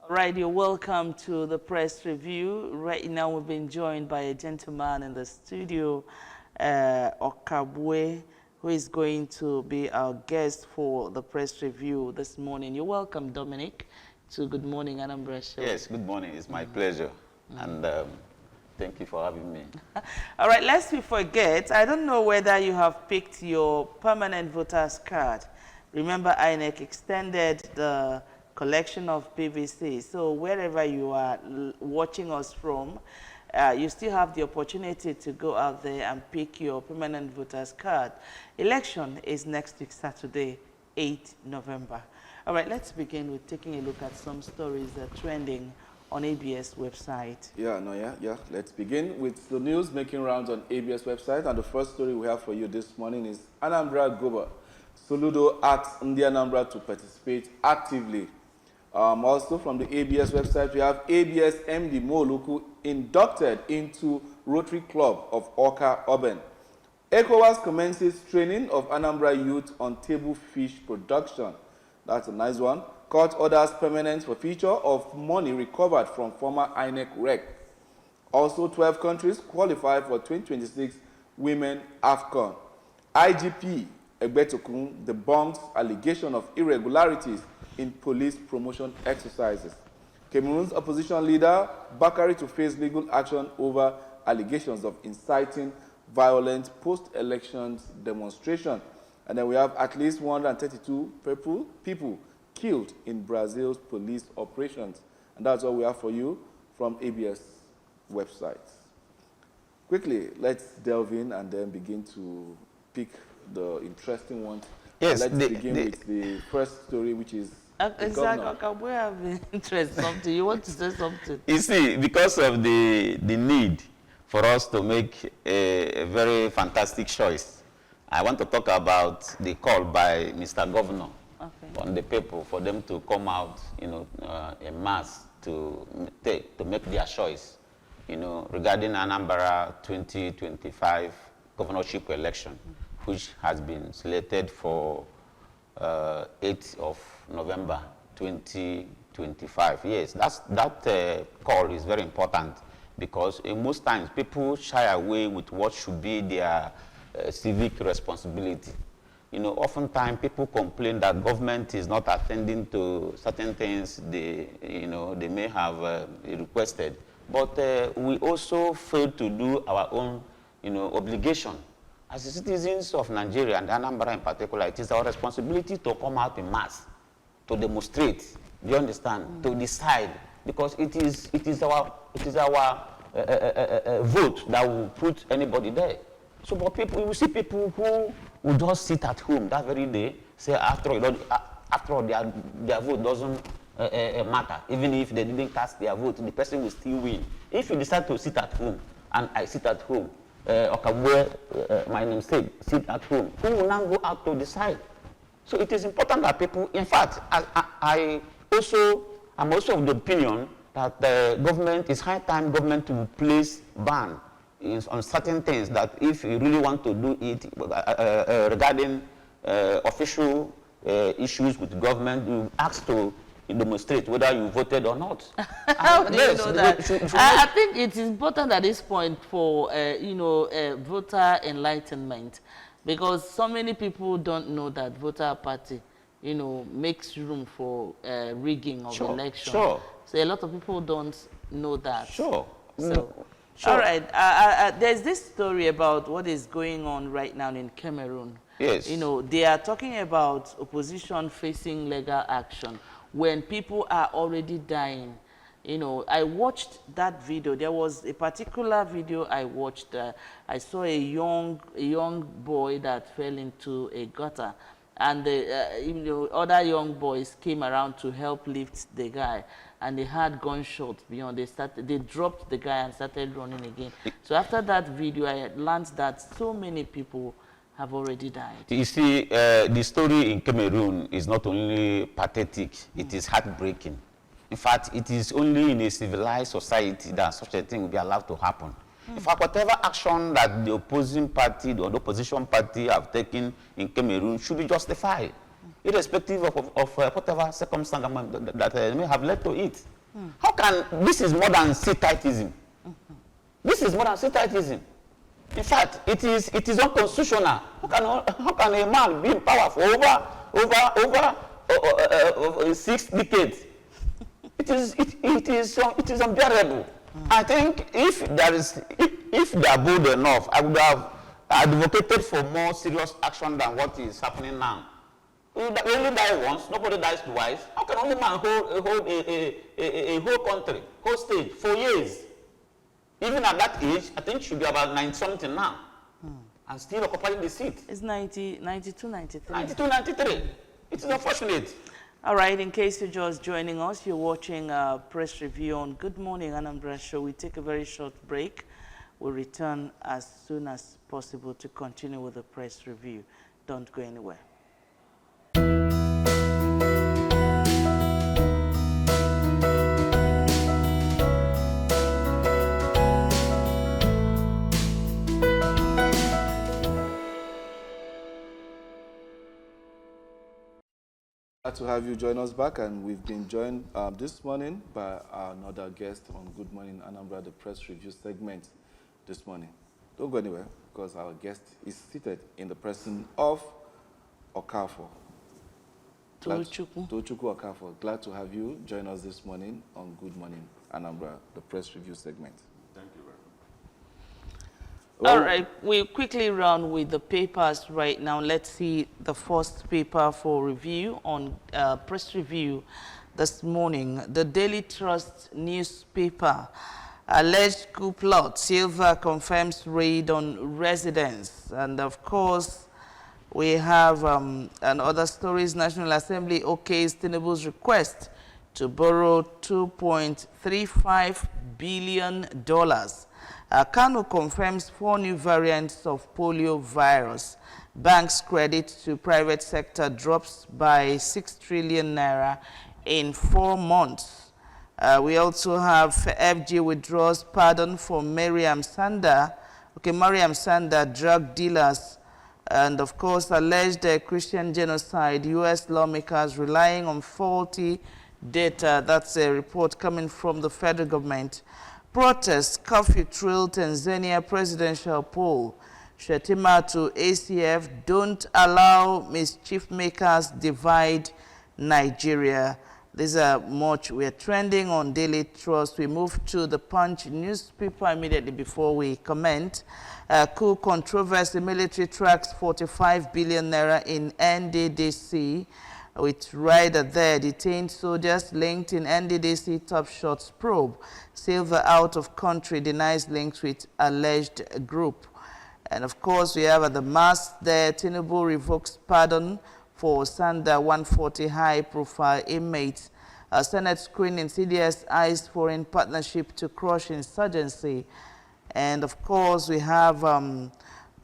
All right, you're welcome to the press review. Right now, we've been joined by a gentleman in the studio, Okabwe, who is going to be our guest for the press review this morning. You're welcome, Dominic, to Good Morning Anambra Show. Yes, good morning. It's my pleasure. And thank you for having me. All right, lest we forget, I don't know whether you have picked your permanent voter's card. Remember, INEC extended the collection of PVC. So wherever you are watching us from, you still have the opportunity to go out there and pick your permanent voter's card. Election is next week, Saturday, 8 November. All right, let's begin with taking a look at some stories that are trending on ABS website. Yeah. Let's begin with the news making rounds on ABS website. And the first story we have for you this morning is Anambra Goba. Soludo asks Ndi Anambra to participate actively. Also from the ABS website, we have ABS MD Moluku inducted into Rotary Club of Oka Urban. ECOWAS commences training of Anambra youth on table fish production. That's a nice one. Court orders permanent forfeiture of money recovered from former INEC rec. Also, 12 countries qualify for 2026 Women AFCON. IGP Egbetokun debunks allegation of irregularities in police promotion exercises. Cameroon's opposition leader Bakary to face legal action over allegations of inciting violent post-elections demonstration. And then we have at least 132 people killed in Brazil's police operations. And that's all we have for you from ABS website. Quickly, let's delve in and then begin to pick the interesting ones. Yes, let's begin with the first story, which is Exactly. We have interest something. You want to say something? You see, because of the need for us to make a very fantastic choice, I want to talk about the call by Mr. Governor on the people for them to come out, en masse to make their choice, regarding Anambra 2025 governorship election, which has been slated for 8th of November 2025. Yes, that call is very important because most times people shy away with what should be their civic responsibility. Oftentimes people complain that government is not attending to certain things they may have requested, but we also fail to do our own, obligation. As citizens of Nigeria and Anambra in particular, it is our responsibility to come out in mass, to demonstrate. Do you understand? To decide, because it is our vote that will put anybody there. So, but you see people who will just sit at home that very day, say after all their vote doesn't matter. Even if they didn't cast their vote, the person will still win. If you decide to sit at home, and I sit at home, my namesake, sit at home, who will now go out to decide? So it is important that people, in fact, I'm also of the opinion that the government, it's high time government to place ban on certain things, that if you really want to do it regarding official issues with government, you ask to demonstrate whether you voted or not. How do you know that? I think it is important at this point for voter enlightenment, because so many people don't know that voter party makes room for rigging of election. Sure. So a lot of people don't know that. Sure. Sure. All right. There's this story about what is going on right now in Cameroon. Yes. They are talking about opposition facing legal action when people are already dying. I watched that video. There was a particular video I watched. I saw a young boy that fell into a gutter, and the other young boys came around to help lift the guy, and they had gunshots beyond. They dropped the guy and started running again. So after that video, I learned that so many people have already died. You see, the story in Cameroon is not only pathetic, it is heartbreaking. In fact, it is only in a civilized society that such a thing will be allowed to happen. In fact, whatever action that the opposing party or the opposition party have taken in Cameroon should be justified, irrespective of whatever circumstance that may have led to it. How can, this is more than Sithitism. This is more than Sithitism. In fact, it is unconstitutional. How can a man be in power for over 6 decades? It is unbearable. I think if they are bold enough, I would have advocated for more serious action than what is happening now. We only die once, nobody dies twice. How can only man hold a whole country, whole state for years? Even at that age, I think should be about 90-something now, and still occupying the seat. It's 92, 93. 92, 93. It is unfortunate. All right, in case you're just joining us, you're watching a press review on Good Morning Anambra show. We take a very short break. We'll return as soon as possible to continue with the press review. Don't go anywhere. Glad to have you join us back, and we've been joined this morning by another guest on Good Morning Anambra, the press review segment this morning. Don't go anywhere, because our guest is seated in the person of Okafor. Tochukwu Okafor. Glad to have you join us this morning on Good Morning Anambra, the press review segment. Thank you very much. All right, we'll quickly run with the papers right now. Let's see the first paper for review on press review this morning. The Daily Trust newspaper. Alleged coup plot. Silva confirms raid on residents. And of course, we have and other stories. National Assembly okays Tinubu's request to borrow $2.35 billion. Kano confirms 4 new variants of polio virus. Banks' credit to private sector drops by 6 trillion naira in 4 months. We also have FG withdraws pardon for Mariam Sanda. Okay, Mariam Sanda, drug dealers. And of course, alleged Christian genocide. U.S. lawmakers relying on faulty data. That's a report coming from the federal government. Protests, curfew thrill Tanzania presidential poll. Shetima to ACF, don't allow mischief makers divide Nigeria. These are much. We're trending on Daily Trust. We move to the Punch newspaper immediately before we comment. Coup controversy, military tracks 45 billion naira in NDDC. With rider there, detained soldiers linked in NDDC top shots probe. Silva out of country, denies links with alleged group. And of course, we have at the mass there, Tinubu revokes pardon for Sanda 140 high-profile inmates. Senate screening, CDS eyes foreign partnership to crush insurgency. And of course, we have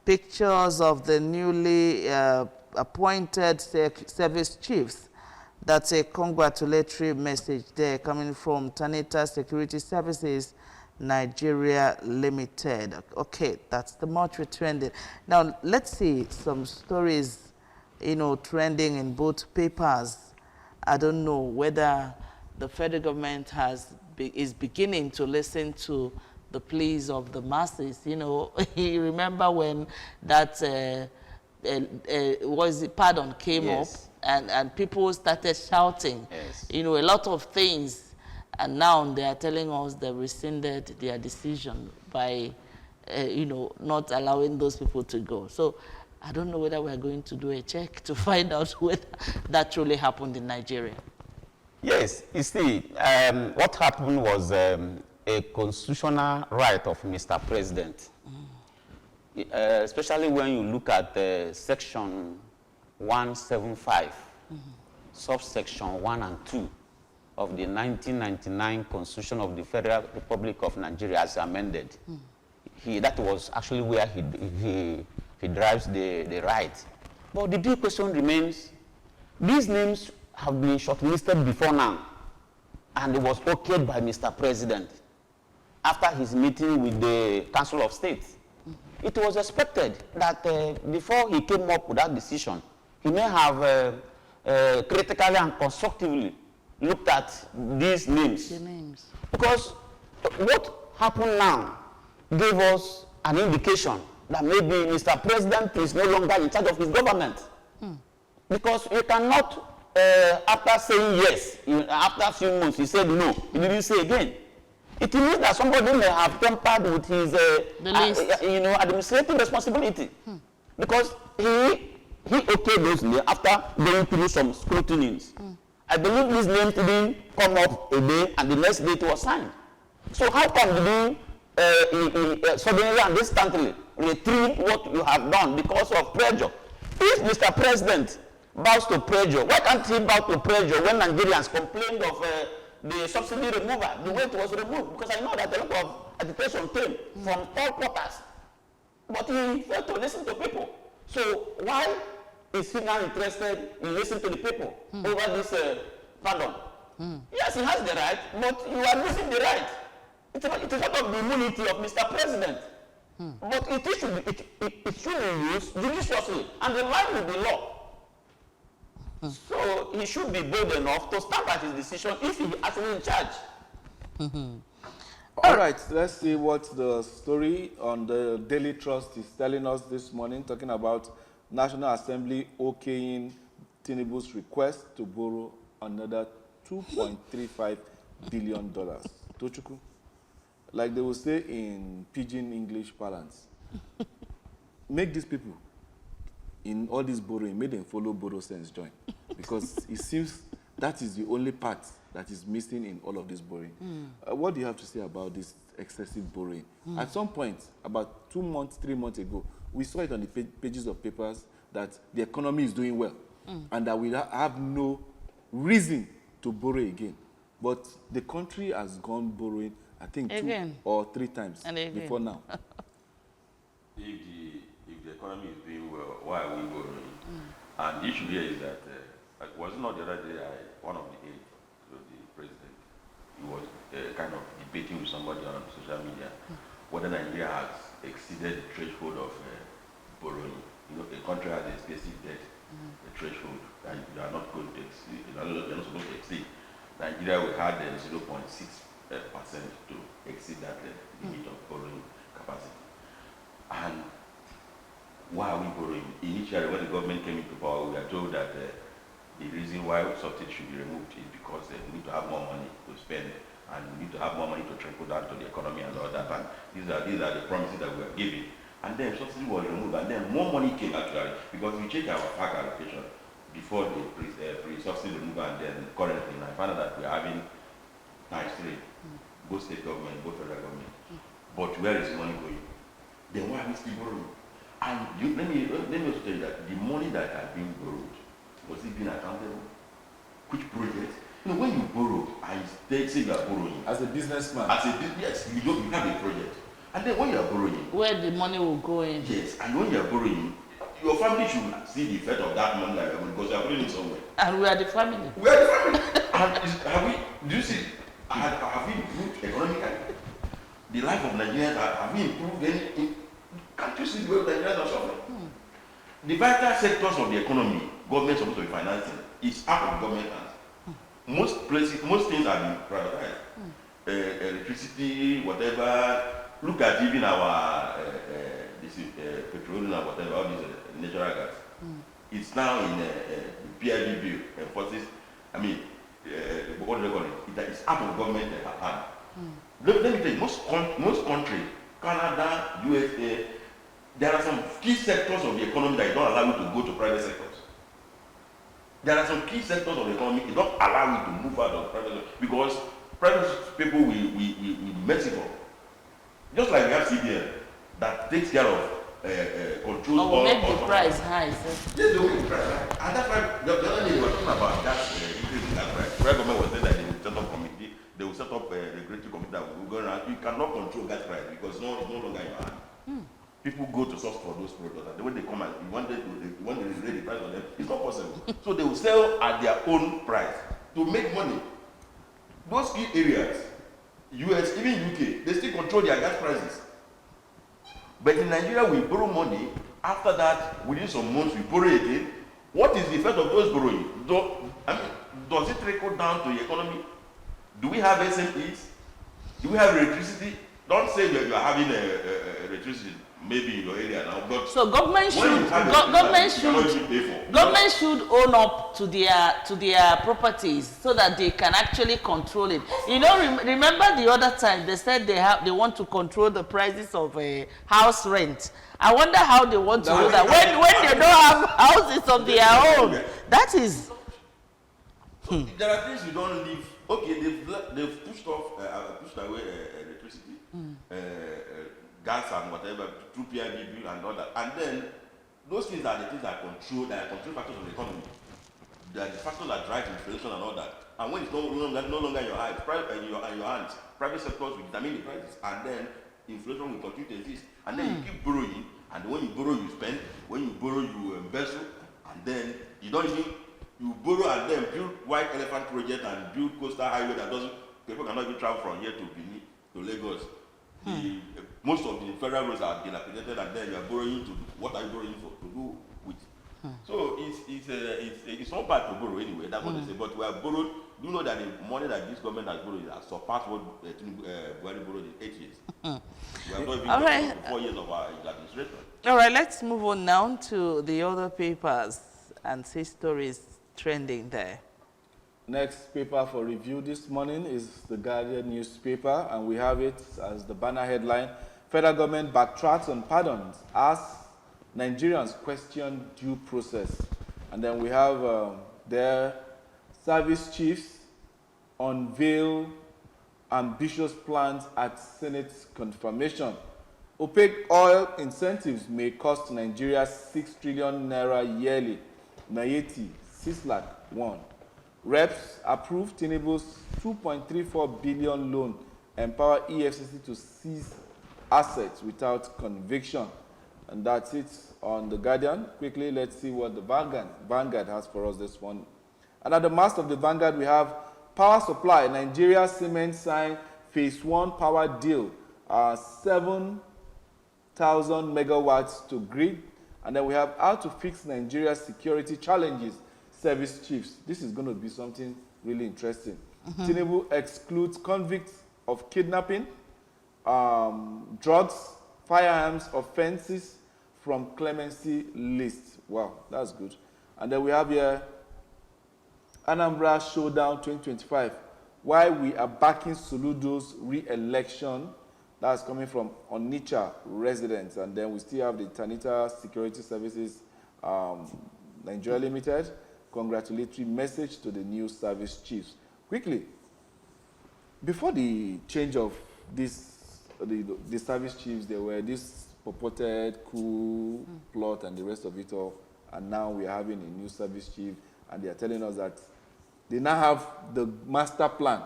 pictures of the newly appointed service chiefs. That's a congratulatory message there coming from Tanita Security Services Nigeria Limited. Okay, that's the much we're trending. Now, let's see some stories, trending in both papers. I don't know whether the federal government is beginning to listen to the pleas of the masses. You remember when that pardon came up, and people started shouting, a lot of things, and now they are telling us they rescinded their decision by, not allowing those people to go. So I don't know whether we're going to do a check to find out whether that truly happened in Nigeria. Yes, you see, what happened was a constitutional right of Mr. President. Especially when you look at section 175, subsection 1 and 2 of the 1999 Constitution of the Federal Republic of Nigeria as amended. That was actually where he drives the right. But the big question remains, these names have been shortlisted before now, and it was okayed by Mr. President after his meeting with the Council of State. It was expected that before he came up with that decision, he may have critically and constructively looked at these names. The names. Because what happened now gave us an indication that maybe Mr. President is no longer in charge of his government. Because you cannot, after saying yes, after a few months, he said no, he didn't say again. It means that somebody may have tampered with his administrative responsibility. Because he okayed those names after going through some scrutinies. I believe these names didn't come up a day and the next day it was signed. So how come you suddenly and instantly retrieve what you have done because of pressure? If Mr. President bows to pressure, why can't he bow to pressure when Nigerians complained of the subsidy removal, the way it was removed? Because I know that a lot of agitation came from all quarters. But he failed to listen to people. So why is he now interested in listening to the people over this pardon? Yes, he has the right, but you are losing the right. It is out of the immunity of Mr. President. But it should be used judiciously and in line with the law. So he should be bold enough to stand by his decision if he is actually in charge. All right, let's see what the story on the Daily Trust is telling us this morning, talking about National Assembly okaying Tinubu's request to borrow another $2.35 billion. Tochukwu, like they will say in pidgin English parlance, make these people in all this borrowing, make them follow borrow sense join. Because it seems that is the only part that is missing in all of this borrowing. What do you have to say about this excessive borrowing? At some point, about 2 months, 3 months ago, we saw it on the pages of papers that the economy is doing well and that we have no reason to borrow again. But the country has gone borrowing, I think, again. 2 or 3 times before now. If the economy is doing well, why are we borrowing? And the issue here is that, was it not the other day, one of the aides to the president, he was kind of debating with somebody on social media whether Nigeria has exceeded the threshold of borrowing. You know, a country has a specific debt, a threshold that you are not going to exceed, you are not supposed to exceed. Nigeria will have 0.6% to exceed that limit of borrowing capacity. And why are we borrowing? Initially, when the government came into power, we were told that the reason why subsidy should be removed is because we need to have more money to spend, and we need to have more money to trickle down to the economy and all that. And these are the promises that we are giving. And then subsidy was removed, and then more money came actually, because we check our FAC allocation before the pre-subsidy removal, and then currently, I found out that we are having times 3, both state government, both federal government. But where is the money going? Then why are we still borrowing? And let me also tell you that the money that has been borrowed, was it being accountable? Which project? You know, when you borrow, and say you are borrowing. As a businessman. Yes, you have a project. And then when you are borrowing. Where the money will go in. Yes, and when you are borrowing, your family should see the effect of that money that you are borrowing, because you are borrowing it somewhere. And we are the family. We are the family. And do you see, have we improved economically? The life of Nigerians, have we improved anything? Can't you see the way Nigerians are suffering? The vital sectors of the economy, government supposed to be financing, is out of government hands. Most places, most things are being privatized. Electricity, whatever. Look at even our petroleum and whatever, all these natural gas. It's now in the PIB bill enforces. I mean, what do they call it? It's out of government hand. Let me tell you, most countries, Canada, USA, there are some key sectors of the economy that don't allow you to go to private sectors. There are some key sectors of the economy that don't allow you to move out of private sectors, because private people will be merciful. Just like we have CBN that takes care of controls. Or make the price high. Yes, they will make the price high. And that's why the other day we were talking about that increase in that price. The government was saying that they will set up committee, they will set up a regulatory committee that will go around. You cannot control gas price because it's no longer in your hand. People go to source for those products, and when they come and you want to regulate the price on them, it's not possible. So they will sell at their own price to make money. Those key areas, US, even UK, they still control their gas prices. But in Nigeria, we borrow money. After that, within some months, we borrow again. What is the effect of those borrowing? does it trickle down to the economy? Do we have SMEs? Do we have electricity? Don't say that you are having electricity maybe in your area now, but so government should own up to their properties so that they can actually control it. You know, remember the other time they said they want to control the prices of house rent. I wonder how they want to do that when they don't have houses of their own. That is. So there are things you don't leave. Okay, they've pushed away electricity, gas and whatever through PIB bill and all that, and then those things are the things that control factors of the economy. They are the factors that drive inflation and all that. And when it's no longer in your hands, private sectors will determine the prices, and then inflation will continue to exist. And then you keep borrowing, and when you borrow, you spend. When you borrow, you embezzle, and then you don't even. You borrow and then build White Elephant project and build coastal highway that people cannot even travel from here to Benin, to Lagos. Most of the federal roads are dilapidated, and then you are borrowing what are you borrowing for to do with? So it's not bad to borrow anyway, that's what they say, but we have borrowed. Do you know that the money that this government has borrowed has surpassed what Buhari borrowed in 8 years? We have not even got 4 years of our administration. All right, let's move on now to the other papers and see stories trending there. Next paper for review this morning is the Guardian newspaper, and we have it as the banner headline: Federal government backtracks on pardons as Nigerians question due process. And then we have their service chiefs unveil ambitious plans at Senate confirmation. Opaque oil incentives may cost Nigeria 6 trillion naira yearly. Nayeti, Sislak, 1. Reps approve Tinubu's 2.34 billion loan, empower EFCC to seize assets without conviction. And that's it on the Guardian. Quickly, let's see what the Vanguard has for us this morning. And at the mast of the Vanguard, we have power supply. Nigeria Cement signed phase 1 power deal, 7,000 megawatts to grid. And then we have how to fix Nigeria's security challenges, service chiefs. This is going to be something really interesting. Tinubu excludes convicts of kidnapping, drugs, firearms offenses from clemency list. Wow, that's good. And then we have here Anambra Showdown 2025. Why we are backing Soludo's re-election. That's coming from Onitsha residents. And then we still have the Tanita Security Services Nigeria Limited. Congratulatory message to the new service chiefs. Quickly, before the change of this, the service chiefs, there were this purported coup plot and the rest of it all. And now we are having a new service chief, and they are telling us that they now have the master plan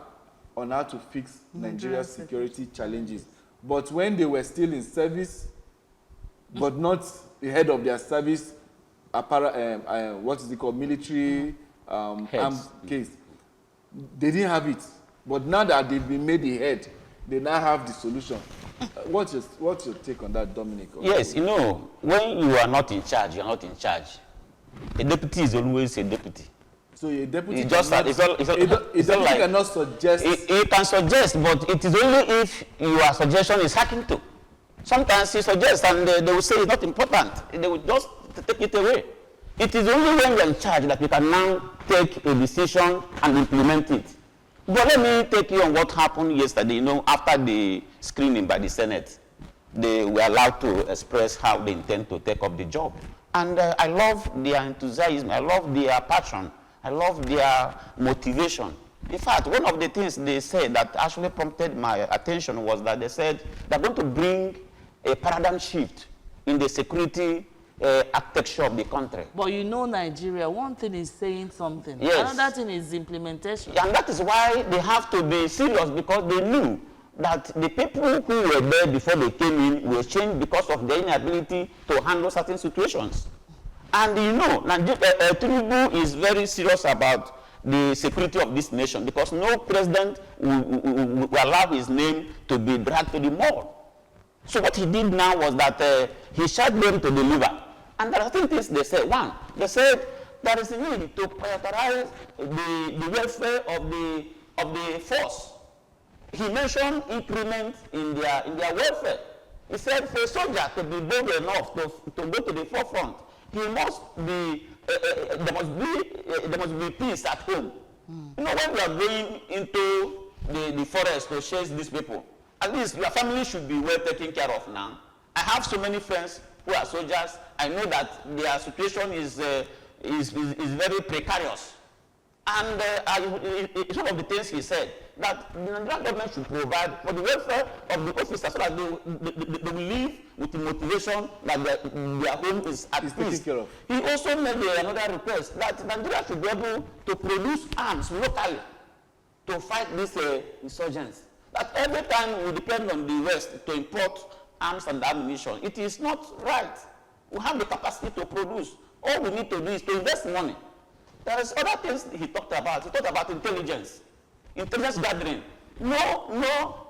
on how to fix Nigeria's security challenges. But when they were still in service, but not the head of their service, what is it called, military armed case, they didn't have it. But now that they've been made the head, they now have the solution. What's your take on that, Dominic? Yes, you know, when you are not in charge, you are not in charge. A deputy is always a deputy. So a deputy cannot suggest. It can suggest, but it is only if your suggestion is hacking to. Sometimes you suggest and they will say it's not important. They will just take it away. It is only when you're in charge that you can now take a decision and implement it. But let me take you on what happened yesterday. You know, after the screening by the Senate, they were allowed to express how they intend to take up the job. And I love their enthusiasm. I love their passion. I love their motivation. In fact, one of the things they said that actually prompted my attention was that they said they're going to bring a paradigm shift in the security architecture of the country. But you know Nigeria, one thing is saying something. Yes. Another thing is implementation. And that is why they have to be serious, because they knew that the people who were there before they came in will change because of their inability to handle certain situations. And you know, Tinubu is very serious about the security of this nation, because no president will allow his name to be dragged to the mall. So what he did now was that he shot them to deliver. And there are three things they said. One, they said there is a need to prioritize the welfare of the force. He mentioned increment in their welfare. He said for a soldier to be bold enough to go to the forefront, he must be there must be peace at home. You know, when we are going into the forest to chase these people, at least your family should be well taken care of now. I have so many friends who are soldiers. I know that their situation is very precarious. And it's one of the things he said, that the Nigerian government should provide for the welfare of the officers so that they will live with the motivation that their home is at peace. He also made another request that Nigeria should be able to produce arms locally to fight this insurgents. That every time we depend on the West to import arms and ammunition, it is not right. We have the capacity to produce. All we need to do is to invest money. There is other things he talked about. He talked about intelligence gathering. No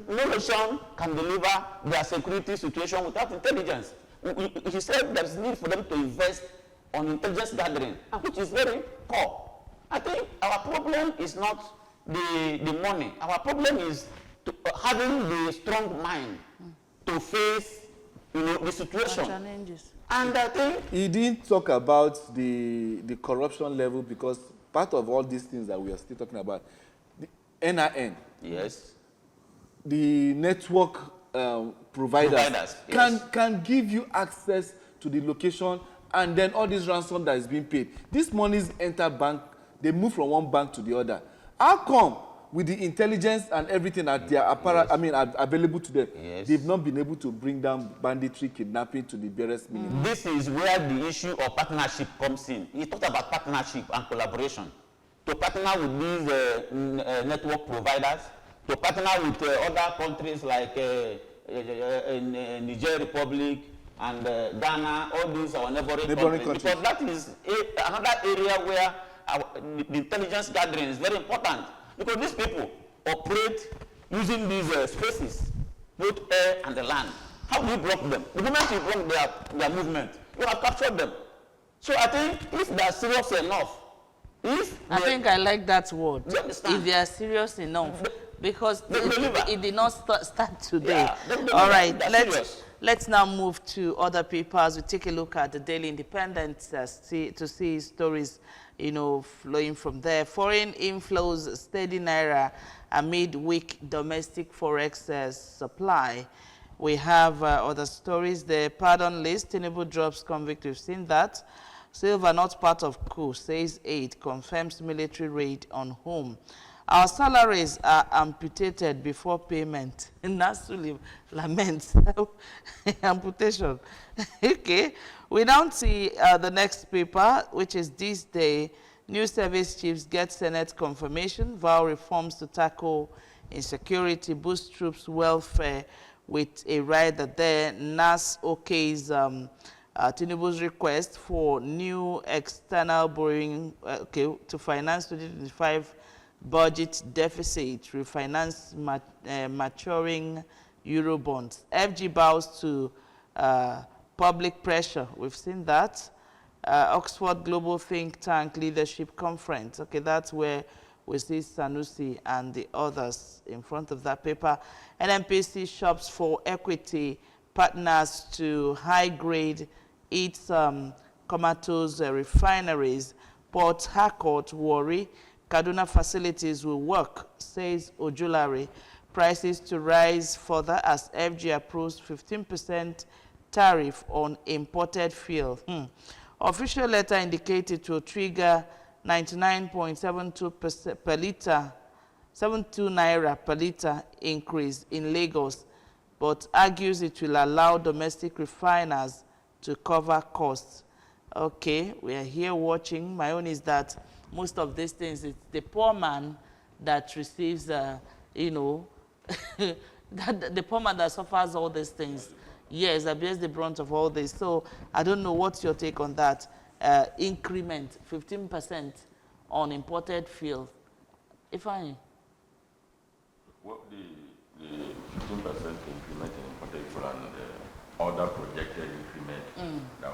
nation can deliver their security situation without intelligence. He said there is need for them to invest on intelligence gathering, which is very core. I think our problem is not the money. Our problem is having the strong mind to face, the situation. Challenges. And I think he didn't talk about the corruption level, because part of all these things that we are still talking about, the NIN, yes, the network providers can give you access to the location, and then all this ransom that is being paid. These monies enter bank, they move from one bank to the other. How come with the intelligence and everything that they are available to them, they've not been able to bring down banditry, kidnapping to the barest minimum? This is where the issue of partnership comes in. He talked about partnership and collaboration. To partner with these network providers, to partner with other countries like Niger Republic and Ghana, all these are neighboring countries. Because that is another area where the intelligence gathering is very important. Because these people operate using these spaces, both air and the land. How do you block them? The moment you block their movement, you have captured them. So I think if they are serious enough, I think I like that word. If they are serious enough, because it did not start today. Yeah, all right, let's now move to other papers. We take a look at the Daily Independent to see stories, flowing from there. Foreign inflows steady naira amid weak domestic forex supply. We have other stories. The pardon list, Tinubu drops convict. We've seen that. Silver not part of coup, says aid, confirms military raid on home. Our salaries are amputated before payment. Nasu laments amputation. Okay, we now see the next paper, which is this day. New service chiefs get Senate confirmation. Vow reforms to tackle insecurity, boost troops' welfare with a rider there. NAS okays Tinubu's request for new external borrowing to finance 2025 budget deficit, refinance maturing Euro bonds. FG bows to public pressure. We've seen that. Oxford Global Think Tank Leadership Conference. Okay, that's where we see Sanusi and the others in front of that paper. NNPC shops for equity partners to high-grade its comatose refineries. Port Harcourt worry Kaduna facilities will work, says Ojulari. Prices to rise further as FG approves 15% tariff on imported fuel. Official letter indicated to trigger 99.72% per liter, 72 naira per liter increase in Lagos, but argues it will allow domestic refiners to cover costs. Okay, we are here watching. My own is that most of these things, it's the poor man that receives, that the poor man that suffers all these things. Yes, that bears the brunt of all this. So I don't know, what's your take on that? Increment, 15% on imported fuel. If I... Well, the 15% increment in imported fuel and other projected increment that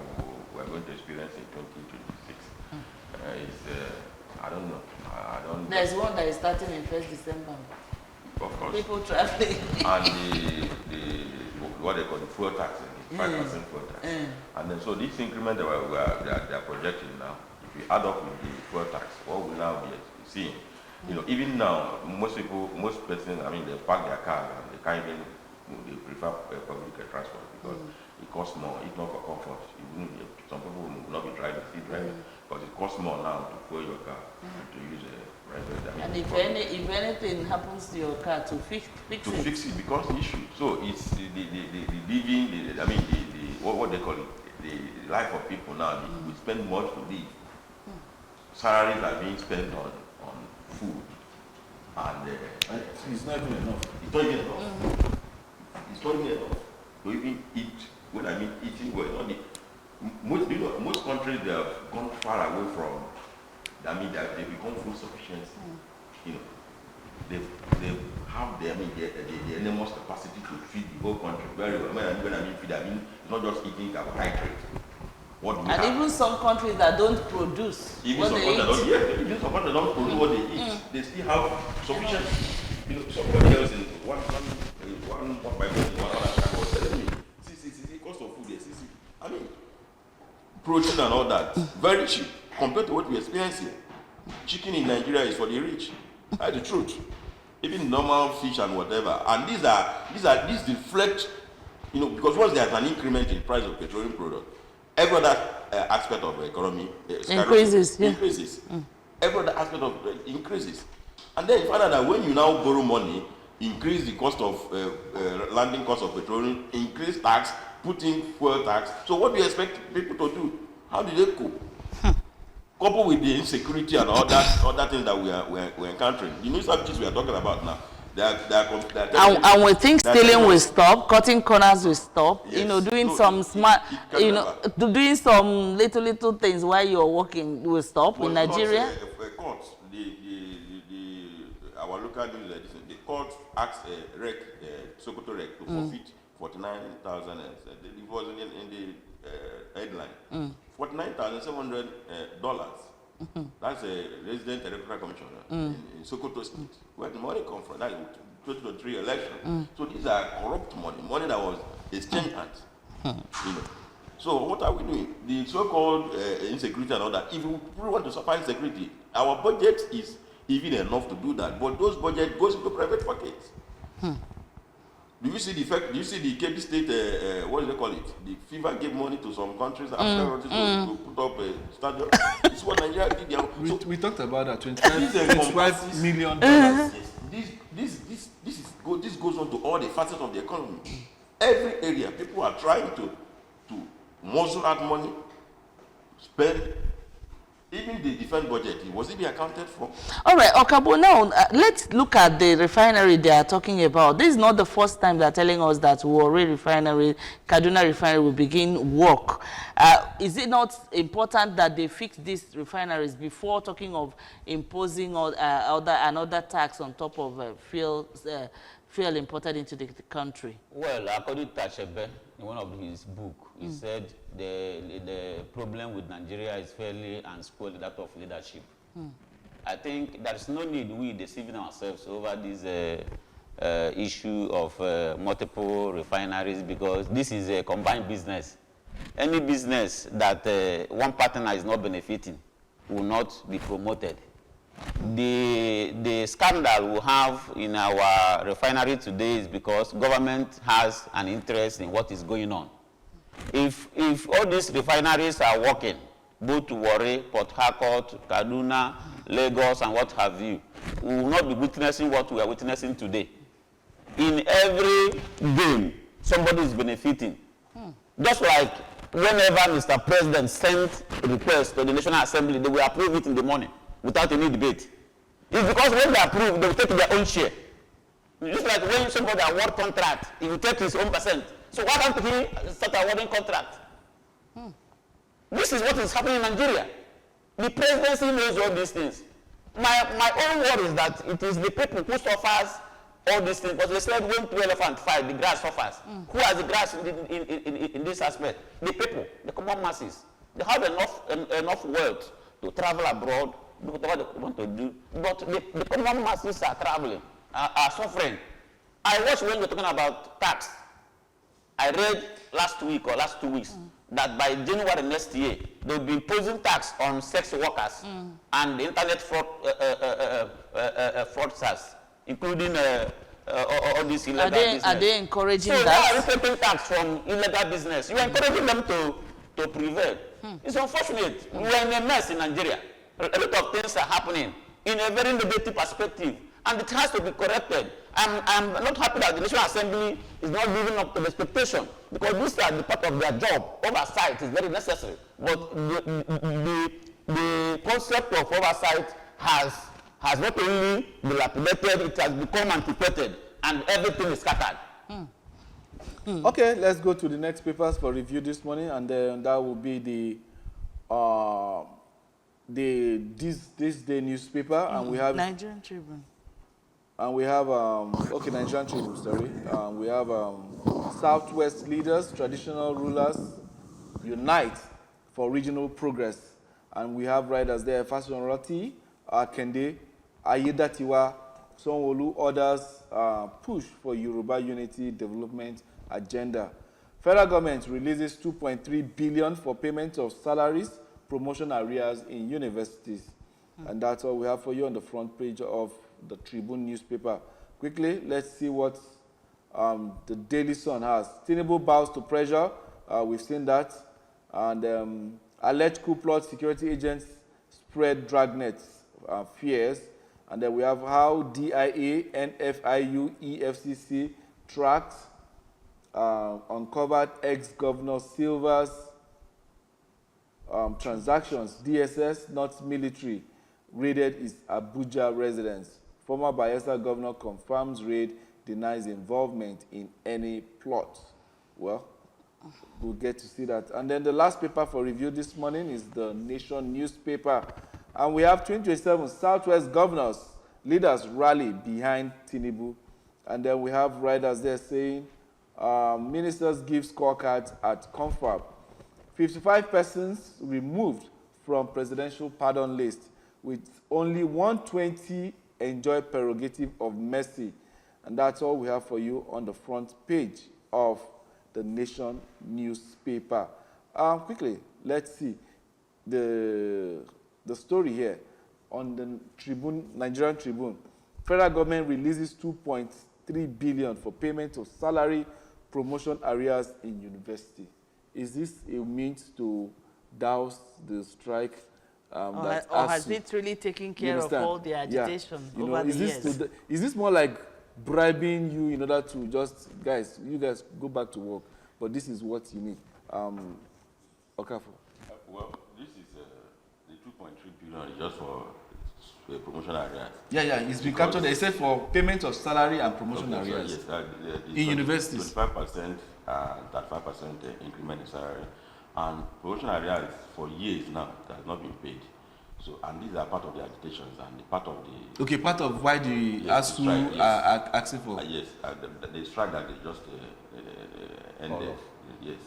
we're going to experience in 2026. I don't know. I don't. There's one that is starting in 1st December. Of course. People traveling. And the what they call the fuel tax, 5% fuel tax. And then so this increment that they're projecting now, if we add up with the fuel tax, what we'll now be seeing, you know, even now, most persons, I mean, they park their car and they can't even, they prefer public transport because it costs more, if not for comfort. Even some people will not be driving, still driving, because it costs more now to fuel your car to use a and if anything happens to your car, to fix it becomes the issue. So it's the living, what they call it, the life of people now. We spend much to live. Salaries are being spent on food, and it's not even enough. It's not even enough. It's not even enough to even eat. When I mean eating, well, most countries they have gone far away from. I mean, they become food sufficiency. You know, they have the enormous capacity to feed the whole country very well. When I mean feed, I mean not just eating carbohydrates. And even some countries that don't produce what they eat. Even some countries that don't produce what they eat, they still have sufficient. You know, somebody else in one my other was telling me, see, cost of food, I mean, protein and all that, very cheap. Compared to what we're experiencing, chicken in Nigeria is for the rich. That's the truth. Even normal fish and whatever. And these reflect, you know, because once there's an increment in price of petroleum product, every other aspect of the economy increases. Every other aspect of increases. And then you find out that when you now borrow money, increase the cost of landing cost of petroleum, increase tax, put in fuel tax. So what do you expect people to do? How do they cope? Coupled with the insecurity and other things that we're encountering. The new subjects we are talking about now, and we think stealing will stop, cutting corners will stop, yes. You know, doing some smart, you know, doing some little things while you're working will stop in Nigeria. Court, our local news, the court asked Sokoto Rec to forfeit 49,000. It was in the headline. $49,700. That's a resident electoral commissioner in Sokoto State. Where the money come from? That's 2023 election. So these are corrupt money that was exchanged hands. You know. So what are we doing? The so-called insecurity and all that. If we want to supply insecurity, our budget is even enough to do that. But those budget goes into private pockets. Do you see the effect? Do you see the KB State, what do they call it? The FIFA gave money to some countries after to put up a stadium. This is what Nigeria did. We talked about that, $25 million. Yes. This goes on to all the facets of the economy. Every area, people are trying to muscle out money, spend. Even the defense budget, was it be accounted for? All right, Okabo, now let's look at the refinery they are talking about. This is not the first time they're telling us that Warri refinery, Kaduna refinery will begin work. Is it not important that they fix these refineries before talking of imposing another tax on top of fuel imported into the country? Well, according to Achebe, in one of his books, he said the problem with Nigeria is fairly unspoiled that of leadership. I think there is no need we deceiving ourselves over this issue of multiple refineries, because this is a combined business. Any business that one partner is not benefiting will not be promoted. The scandal we have in our refinery today is because government has an interest in what is going on. If all these refineries are working, both Warri, Port Harcourt, Kaduna, Lagos, and what have you, we will not be witnessing what we are witnessing today. In every game, somebody is benefiting. Just like whenever Mr. President sent a request to the National Assembly, they will approve it in the morning without any debate. It's because when they approve, they will take their own share. Just like when somebody award contract, he will take his own percent. So why can't he start awarding contract? This is what is happening in Nigeria. The presidency knows all these things. My own word is that it is the people who suffers all these things. But they said when two elephants fight, the grass suffers. Who has the grass in this aspect? The people, the common masses. They have enough wealth to travel abroad, do whatever they want to do. But the common masses are traveling, are suffering. I watched when we're talking about tax. I read last week or last 2 weeks that by January next year, they'll be imposing tax on sex workers and the internet fraudsters, including all these illegal business. Are they encouraging that? that? So why are you taking tax from illegal business? You are encouraging them to prevail. It's unfortunate. We are in a mess in Nigeria. A lot of things are happening in a very negative perspective, and it has to be corrected. I'm not happy that the National Assembly is not living up to the expectation, because these are the part of their job. Oversight is very necessary, but the concept of oversight has not only dilapidated, it has become antiquated, and everything is scattered. Okay, let's go to the next papers for review this morning, and then that will be this day newspaper, and we have Nigerian Tribune. And we have, Nigerian Tribune, sorry. We have Southwest leaders, traditional rulers, unite for regional progress. And we have riders there, Fashion Kende, Ayedatiwa, Sonwolu, others push for Yoruba unity development agenda. Federal government releases 2.3 billion for payment of salaries, promotion arrears in universities. And that's all we have for you on the front page of the Tribune newspaper. Quickly, let's see what the Daily Sun has. Tinubu bows to pressure. We've seen that. And alleged coup plot, security agents spread dragnet fears. And then we have how DIA, NFIU, EFCC tracked, uncovered ex-governor Silva's transactions. DSS, not military, raided his Abuja residence. Former Bayelsa governor confirms raid, denies involvement in any plot. Well, we'll get to see that. And then the last paper for review this morning is the Nation newspaper. And we have 2027 Southwest governors, leaders rally behind Tinubu. And then we have riders there saying, ministers give scorecards at confab. 55 persons removed from presidential pardon list, with only 120 enjoy prerogative of mercy. And that's all we have for you on the front page of the Nation newspaper. Quickly, let's see the story here on the Tribune, Nigerian Tribune. Federal government releases 2.3 billion for payment of salary, promotion arrears in university. Is this a means to douse the strike? Or has it really taken care of all the agitation over the years? Is this more like bribing you in order to just, you guys go back to work, but this is what you need? Okafor. Well, this is the 2.3 billion is just for promotion arrears. Yeah, it's been captured. They said for payment of salary and promotion arrears. Yes, in universities. 25%, 35% increment in salary. And promotion arrears for years now that has not been paid. So, and these are part of the agitations and the part of the... Okay, part of why the ASU are asking for... yes, the strike that they just ended. Yes,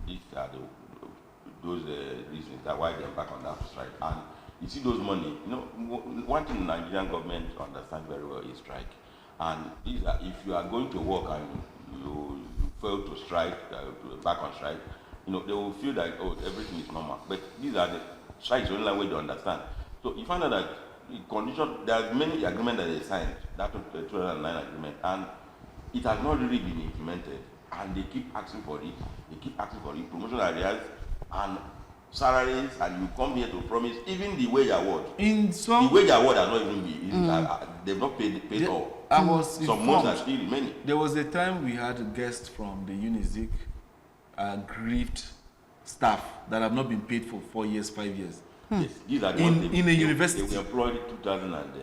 these are those reasons that why they're back on that strike. And you see those money, one thing the Nigerian government understand very well is strike. And these are, if you are going to work and you fail to strike, back on strike, they will feel that, everything is normal. But these are the strikes, the only way to understand. So you find out that the condition, there are many agreements that they signed, that 2009 agreement, and it has not really been implemented. And they keep asking for it, promotion areas and salaries, and you come here to promise even the wage award. The wage award has not even been, they've not paid all. I was some months are still remaining. There was a time we had a guest from the Unizik, grieved staff that have not been paid for 4 years, 5 years. Yes, these are in a university. They were employed in 2000 and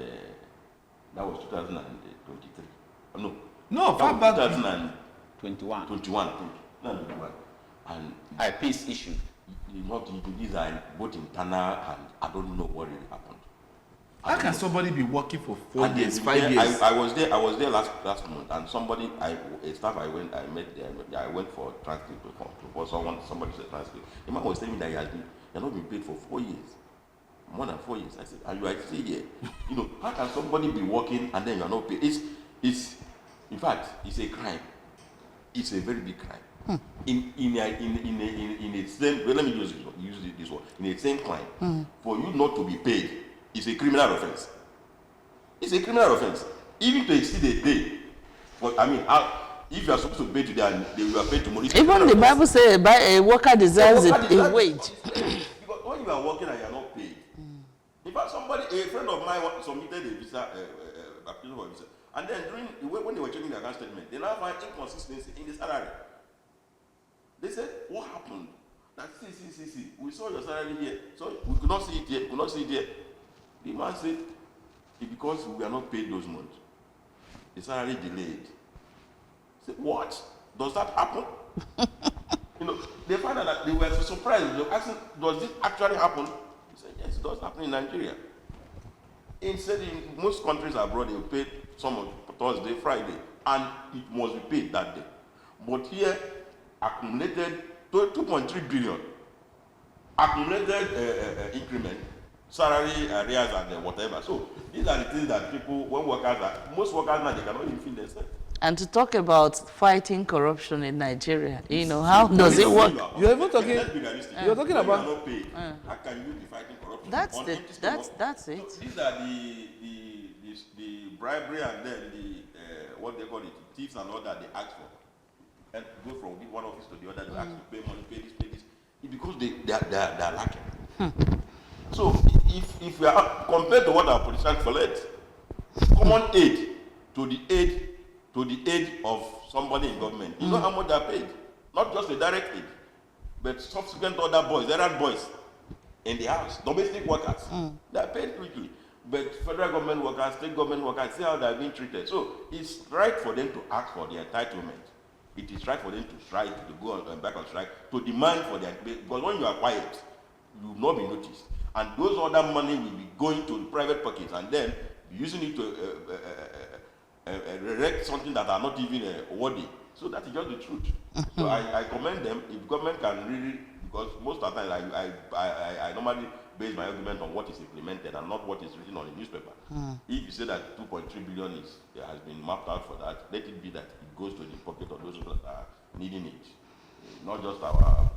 that was 2023. No, far back. 2021. 21. And a peace issue. These are both internal and I don't know what really happened. How can somebody be working for 4 And years, then 5 years? I was there last month, and a staff I met there, I went for transcript for somebody said transcript. The man was telling me that he has not been paid for 4 years. More than 4 years. I said, are you actually here? You know, how can somebody be working and then you are not paid? In fact, it's a crime. It's a very big crime. In a same, well, let me use this one. In a same crime, for you not to be paid is a criminal offense. It's a criminal offense. Even to exceed a day. But I mean, if you are supposed to pay today and you are paid tomorrow, even the Bible says a worker deserves a wage. Because when you are working and you are not paid, in fact, a friend of mine submitted a visa, application for a visa, and then when they were checking the account statement, they now find inconsistency in the salary. They said, what happened? That see, we saw your salary here, so we could not see it here, The man said, it's because we are not paid those months. The salary delayed. I said, what? Does that happen? You know, they found out that they were so surprised. They were asking, does this actually happen? He said, yes, it does happen in Nigeria. Instead, in most countries abroad, they pay some on Thursday, Friday, and it must be paid that day. But here, accumulated 2.3 billion, accumulated increment, salary arrears and whatever. So these are the things that most workers now, they cannot even feed themselves. And to talk about fighting corruption in Nigeria, you know, how does it work? You're even talking. Let's be realistic. You're talking about. Not paid. How can you be fighting corruption? That's it. So these are the bribery and then the what they call it, thieves and all that they ask for, and go from one office to the other to ask to pay money, pay this. It's because they are lacking. So if we are compared to what our politicians collect, common aid to the aid of somebody in government, you know how much they are paid? Not just a direct aid, but subsequent other boys, errand boys in the house, domestic workers, they are paid quickly. But federal government workers, state government workers, see how they are being treated. So it's right for them to ask for their entitlement. It is right for them to strike, to go on, back on strike, to demand for their, because when you are quiet, you will not be noticed. And those other money will be going to the private pockets and then using it to erect something that are not even worthy. So that is just the truth. So I commend them. If government can really, because most of the time I normally base my argument on what is implemented and not what is written on the newspaper. If you say that 2.3 billion has been mapped out for that, let it be that it goes to the pocket of those who are needing it. Not just our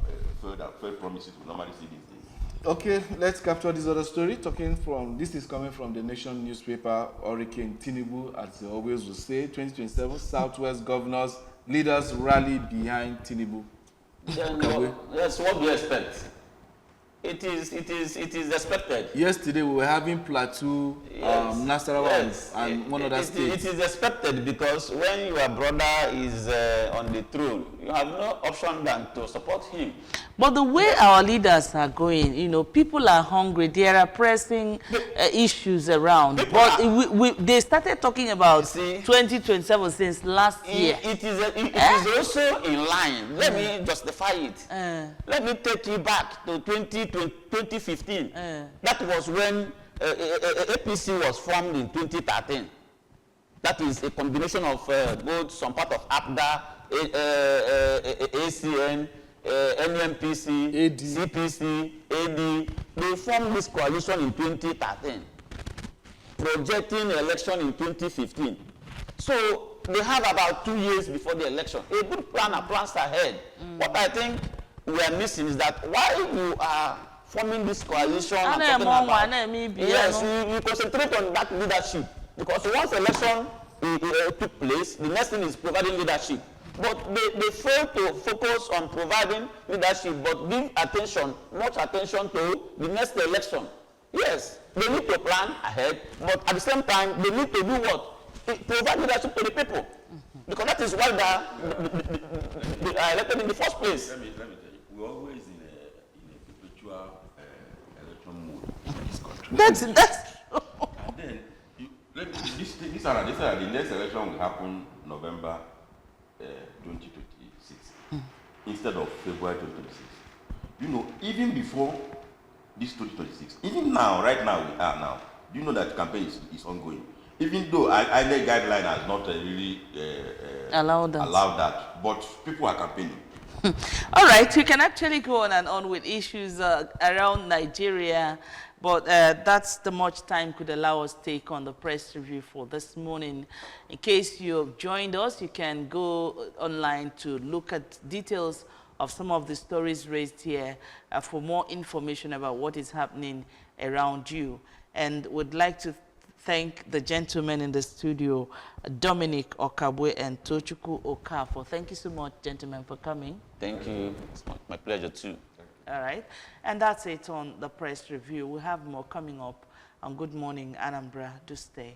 fair promises we normally see these days. Okay, let's capture this other story. This is coming from the Nation newspaper. Hurricane Tinubu, as they always will say, 2027 Southwest governors, leaders rally behind Tinubu. Yes, what do you expect? It is expected. Yesterday we were having Plateau, Nasarawa, and one other state. It is expected because when your brother is on the throne, you have no option than to support him. But the way our leaders are going, you know, people are hungry. There are pressing issues around. But they started talking about 2027 since last year. It is also in line. Let me justify it. Let me take you back to 2015. That was when APC was formed in 2013. That is a combination of both some part of APDA, ACN, NMPC, AD. CPC, AD. They formed this coalition in 2013, projecting election in 2015. So they have about 2 years before the election. A good plan and plans ahead. What I think we are missing is that while you are forming this coalition and talking about, yes, we concentrate on that leadership, because once election took place, the next thing is providing leadership. But they fail to focus on providing leadership, but give much attention to the next election. Yes, they need to plan ahead, but at the same time, they need to do what? Provide leadership to the people. Because that is why they are elected in the first place. Let me tell you, we're always in a perpetual election mode in this country. That's And then, the next election will happen November 2026 instead of February 2026. You know, even before this 2026, even now, right now we are now, Do you know that campaign is ongoing? Even though INEC guideline has not really Allow allowed that, but people are campaigning. All right, we can actually go on and on with issues around Nigeria, but that's the much time could allow us take on the press review for this morning. In case you have joined us, you can go online to look at details of some of the stories raised here for more information about what is happening around you. And would like to thank the gentlemen in the studio, Dominic Okabwe and Tochukwu Okafor. Thank you so much, gentlemen, for coming. Thank you. It's my pleasure, too. All right. And that's it on the press review. We have more coming up on Good Morning Anambra. Do stay.